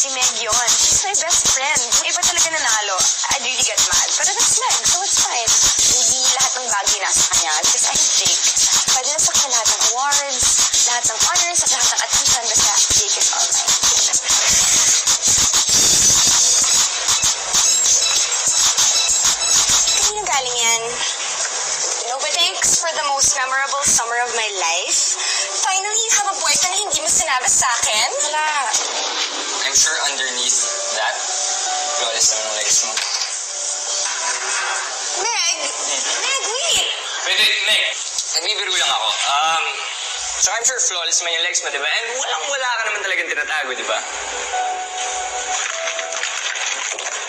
Si Meg yun. She's my best friend. Kung iba talaga nanalo, I'd really get mad. Pero that's Meg, so it's fine. Hindi lahat ng bagay nasa kanya. Because I'm Jake. Pwede na sa kanya lahat ng awards, lahat ng honors, at lahat ng attention. Basta Jake is all mine. Kanina galing yan? Thanks for the most memorable summer of my life. Finally, you have a boyfriend na hindi mo sinabi sa akin. Wala. I'm sure underneath that, flawless naman ang legs mo. Meg! Meg, wait! Wait, Meg. Nagbibiro lang ako. So I'm sure flawless man yung legs mo, di ba? And wala ka naman talagang tinatago, di ba?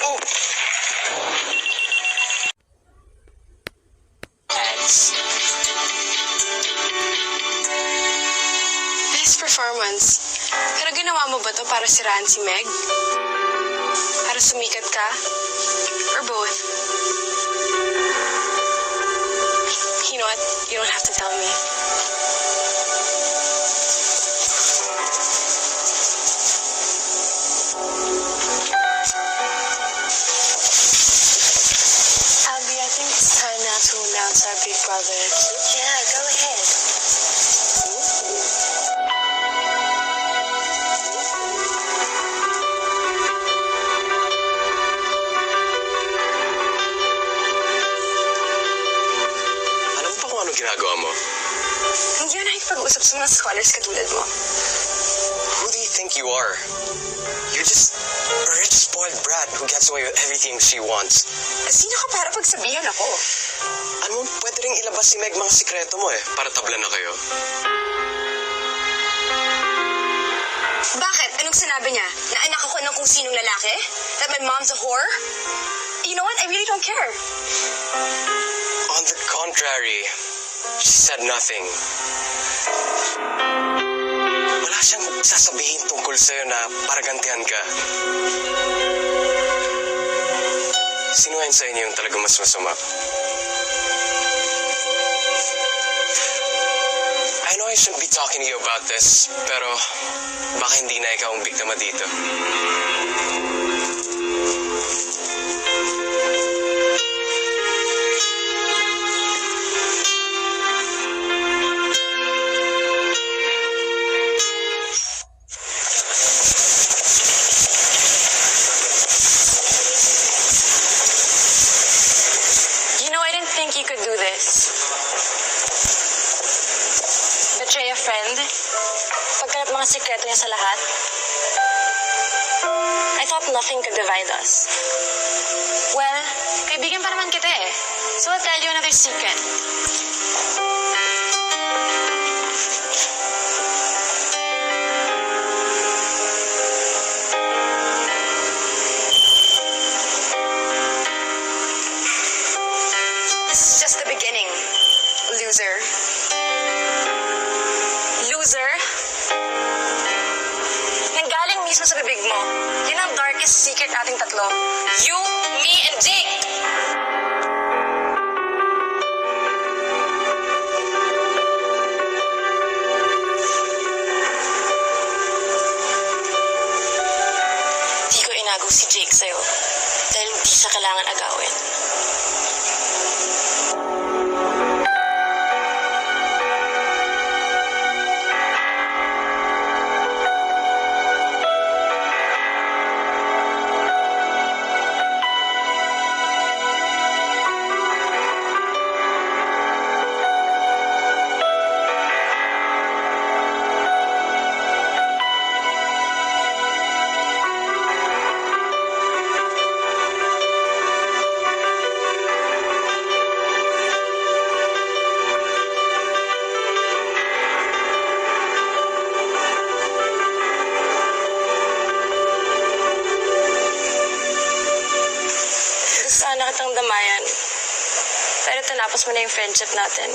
Oh! Nice performance. Pero ginawa mo ba to para siraan si Meg? Para sumikat ka? Or both? You know what? You don't have to tell me. Abby, I think it's time now to announce our big brother. Yeah, go ahead. Ginagawa mo? Hindi na nakikipag-usap sa mga scholars katulad mo. Who do you think you are? You're just a rich, spoiled brat who gets away with everything she wants. Sino ka para pagsabihan ako? Ano mo, pwede rin ilabas si Meg mga sikreto mo para tabla na kayo. Bakit? Anong sinabi niya? Na anak ako ng kung sinong lalaki? That my mom's a whore? You know what? I really don't care. On the contrary, she said nothing. Wala siyang sasabihin tungkol sa'yo na paragantihan ka. Sino ngayon sa inyo yung talagang mas masama? I know I shouldn't be talking to you about this, pero baka hindi na ikaw ang biktima dito. You could do this. Betray a friend? Pagkalap mga sikreto niya sa lahat? I thought nothing could divide us. Well, kaibigan pa naman kita eh. So I'll tell you another secret. Just the beginning, loser. Loser? Nanggaling mismo sa bibig mo. Yun ang darkest secret nating tatlo. You, me, and Jake! Di ko inago si Jake sa'yo dahil di sa kailangan agawin. Sana kitang damayan. Pero tinapos mo na yung friendship natin.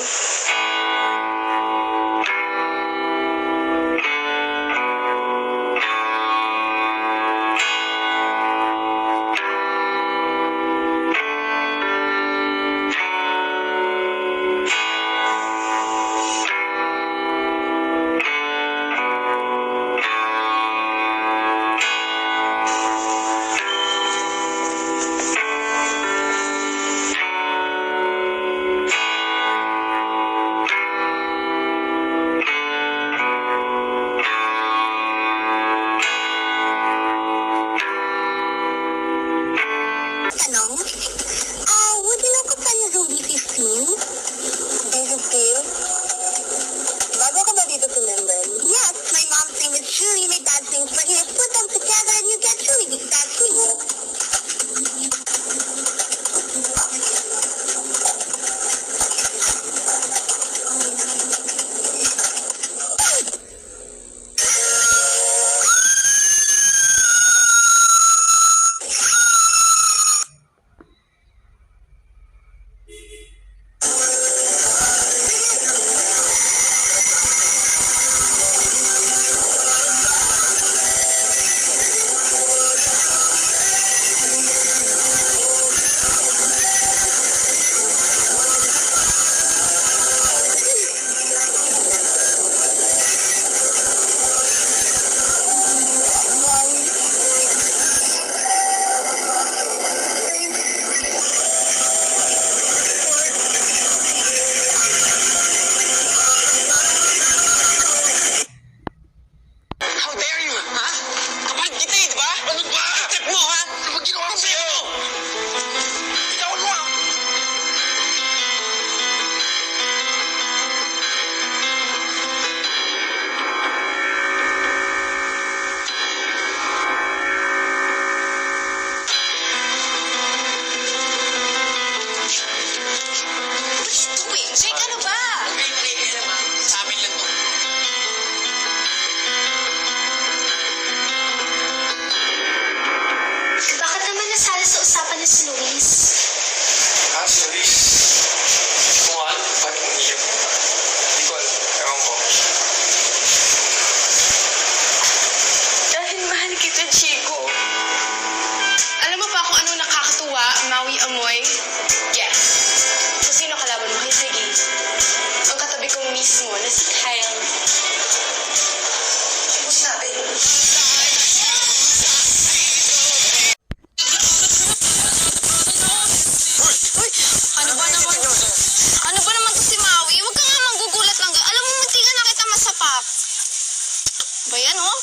Ba yan, oh?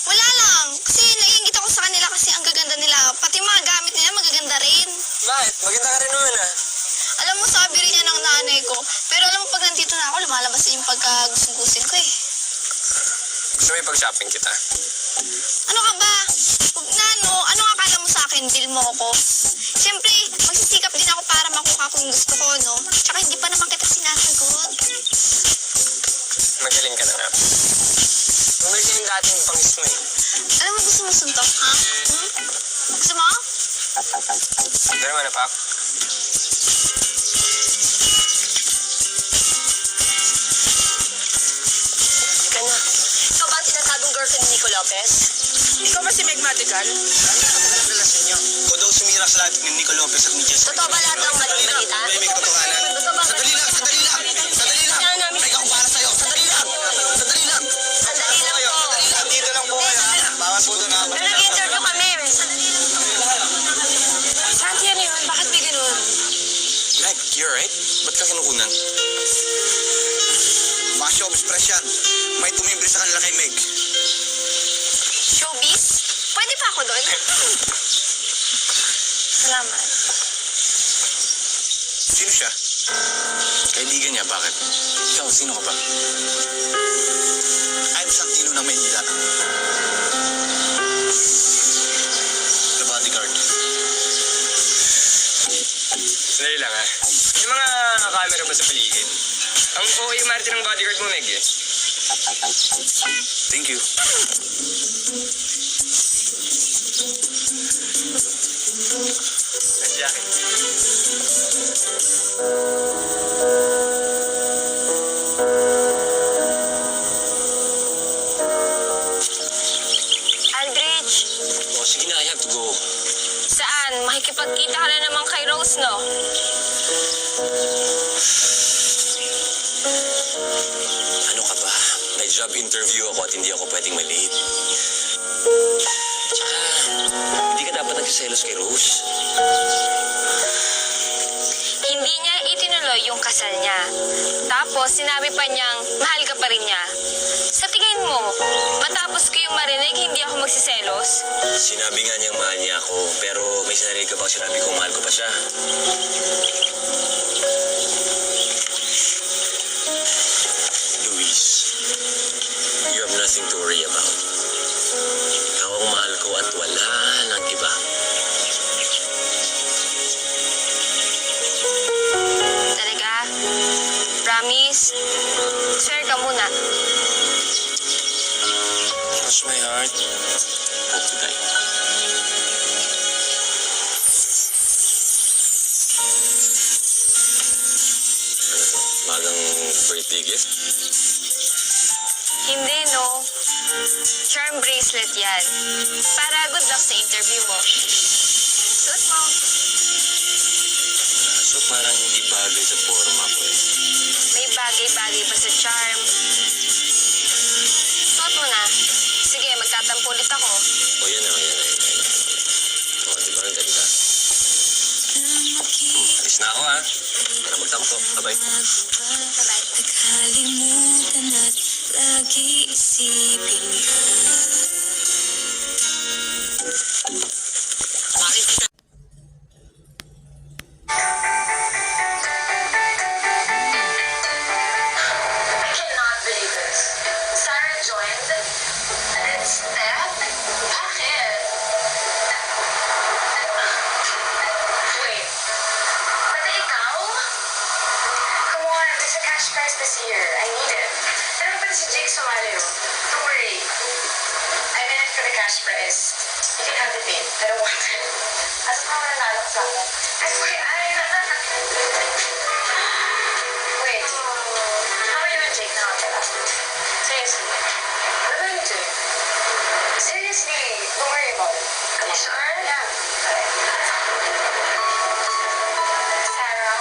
Wala lang. Kasi naiingit ako sa kanila kasi ang gaganda nila. Pati mga gamit nila magaganda rin. Bakit? Maganda ka rin naman ah. Alam mo, sabi rin yan ng nanay ko. Pero alam mo, pag nandito na ako, lumalabas din yung pagkagustusin ko eh. Gusto mo ipag-shopping kita? Ano ka ba? Huwag na, no? Ano akala mo sa akin? Bill mo ako? Siyempre, magsisikap din ako para makuha ko yung gusto ko, no? Tsaka hindi pa naman kita sinasagot. Magaling ka na nga. Bumalik ka yung dating pangis mo eh. Alam mo, gusto mo suntok, ha? Hmm? Gusto mo? Pero naman na, Pak. Ikaw ba ang tinatagong girlfriend ni Nico Lopez? Ikaw ba si Meg Madigal? Ang relasyon niyo. Ikaw daw sumira sa lahat ni Nico Lopez at ni Jess. Totoo ba lahat ng maling balita? May katotohanan. Totoo ba? Sandali lang! Sandali lang! Sandali lang! May ako para sa'yo! Sandali lang! Sandali lang! Sandali lang po. Sandali lang! Dito lang po kayo. Bawat po doon ha. Pero nag-interview kami. Santi, ano yun? Bakit may ganun? Meg, you alright? Ba't ka kinukunan? Mga showbiz press yan. May tumimbre sa kanila kay Meg. Showbiz? Pwede pa ako doon? Salamat. Sino siya? Kaibigan niya, bakit? Ikaw, sino ka ba? I'm Santino ng Maynila. The bodyguard. Sandali lang ha. Yung mga camera ba sa paligid? Ang OA Martin ng bodyguard mo, Meg eh. Thank you. Ang jacket. Aldrich, Oh, sige na, I have to go. saan? Makikipagkita ka na naman kay Rose, no? Ano ka ba? May job interview ako at hindi ako pwedeng malate. Tsaka, hindi ka dapat nagsiselos kay Rose. Hindi niya itinuloy yung kasal niya. Tapos, sinabi pa niyang mahal ka pa rin niya. Sa tingin mo, matapos ko yung marinig, hindi ako magsiselos? Sinabi nga niyang mahal niya ako, pero may sinarinig ka bang sinabi kong mahal ko pa siya? Luis, you have nothing to worry about. Ikaw ang mahal ko at wala nang iba. Talaga? Promise? Swear ka muna. Cross my heart. Hope to die. Ano to? Magang birthday gift? Hindi, no. Charm bracelet yan. Para good luck sa interview mo. Suot mo. So parang hindi bagay sa forma ko eh. May bagay-bagay ba sa charm? Suot mo na. Sige, magtatampo ulit ako. O yan na, yan na. O, di ba ang ganda? Alis na ako ha. Para magtampo. Bye-bye. Bye-bye. Nakalimutan at lagi isipin ka. I cannot believe this. Sarah joined. And Steph? Bakit? Wait. Pati ikaw? Come on, there's a cash prize this year. I need it. Pero pati si Jake sumali yun. Don't worry. I'm in it for the cash prize. You can have the pin. I don't want it. Asa pa mananalo ko sa akin? Wait. How are you and Jake now, Tela? Seriously. What am I doing? Seriously. Don't worry about it. Are you sure? Yeah. Okay. Sarah,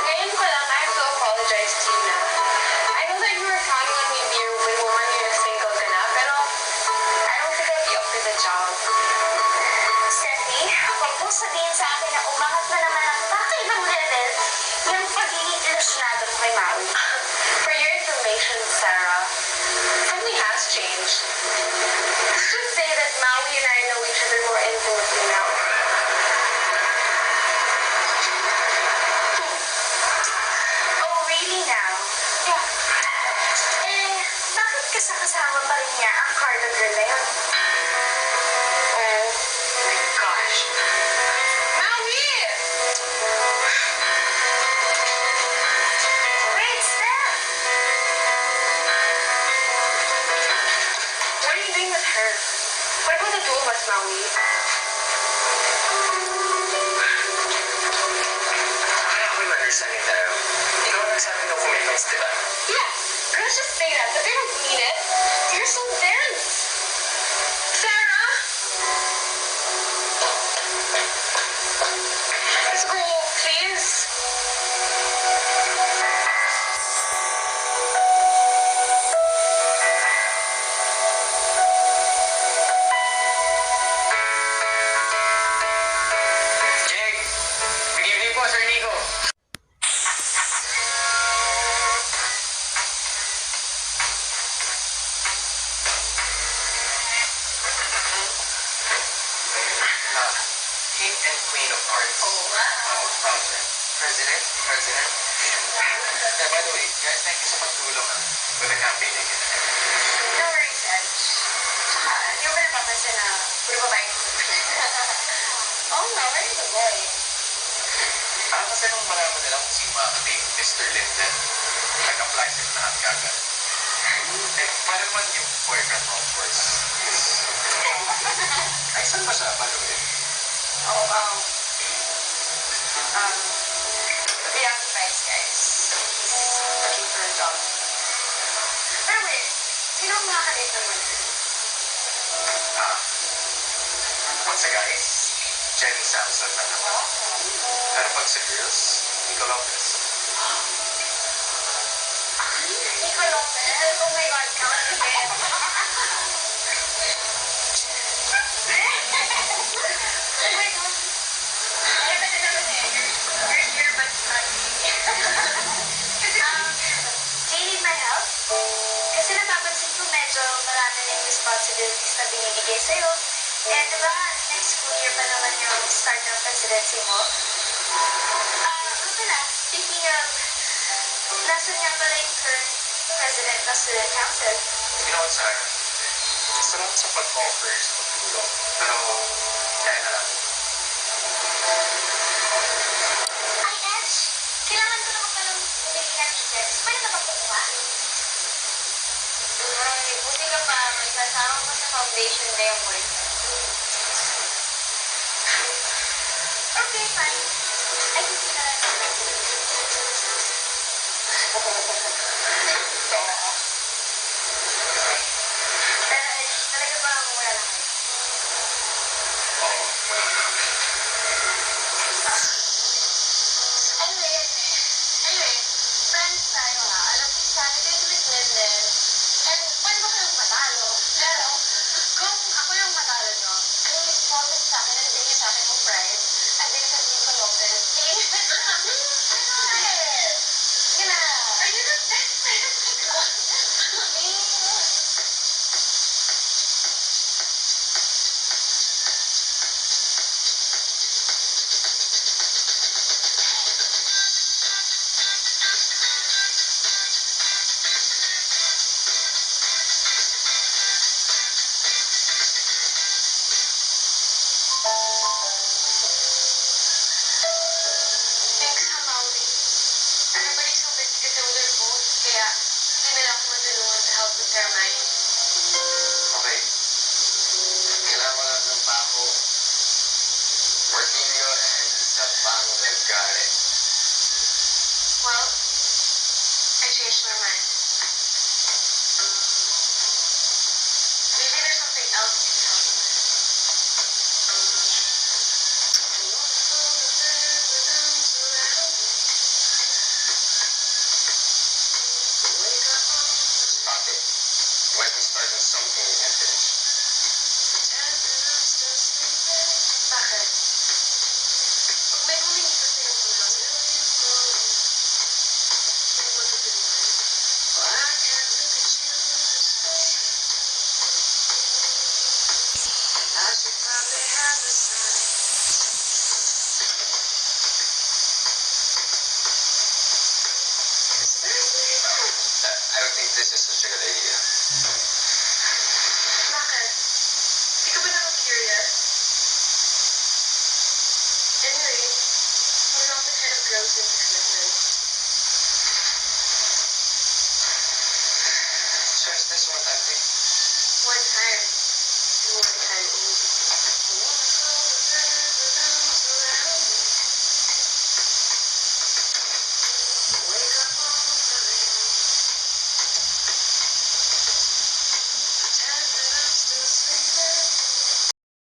ngayon ko lang, I have to apologize to you now. I know that you were counting on me to be your win woman here na single ka na, pero I don't think I'd be up for the job. Steffi, huwag mong sabihin sa akin na umangat na naman ang kakaibang level yung pagiging ilusyonado mo kay Maui. For your information, Sarah, from the changed. Let's just say that Maui and I know each other more intimately now. Oh, really now? Yeah. Eh, bakit kasama pa rin niya ang Carter girl na yun? Oh my gosh. Maui! Wait, Steph! What are you doing with her? What about the two of us, Maui? Kaya ko yung understanding tayo. Ikaw ang nagsabi ng commitments, di ba? Yeah, girls just say that, but they don't mean it. You're so dense. Sarah? Let's go, please. Jake! Good evening po, Sir Nico. King and Queen of Hearts. Oh, wow. President. Yeah, by the way, guys, thank you sa pagtulong with the campaign again. No worries, Edge. Hindi ko ba napapansin na puro babae ko? Oh, no, where is the boy? Kasi nung malaman nila kung sino makakatake Mr. Linden, nag-apply sila lahat kagad. Eh, para naman yung boyfriend mo, of course, is... Ay, saan ba siya, by the way? Oh, the young price, guys. He's looking for a job. Pero wait, sino ang makakadate naman? Pag sa guys, Jenny Samson na naman. Pero pag sa girls, Nico Lopez. Nico Lopez? Oh my God, count again. Oh my God. Ay, pwede naman eh. You're here, but not me. Do you need my help? Kasi napapansin ko medyo marami na yung responsibilities na binibigay sa'yo. Eh, di ba, next school year pa naman yung start ng presidency mo? Pala, speaking of, nasan nga pala yung current president ng student council? You know what, Sarah? Salamat sa pag-offer sa pagtulong. Pero, kaya na lang. Ay, Edge! Kailangan ko naman palang bumili ng tickets. Pwede na ba kumuha? Ay, buti ka pa. May kasama ko sa foundation day ang boyfriend. Okay, fine. I can see that. Pero Edge, talaga ba mura lang? Oo, wala na. Anyway, friends tayo ha. Alam ko sana kayo with Linden. And pwede ba kayong matalo? Pero, kung ako yung matalo nyo, can you promise sa akin na hindi niyo sa akin yung pride? And then sa Nico Lopez One harm. And one harm only.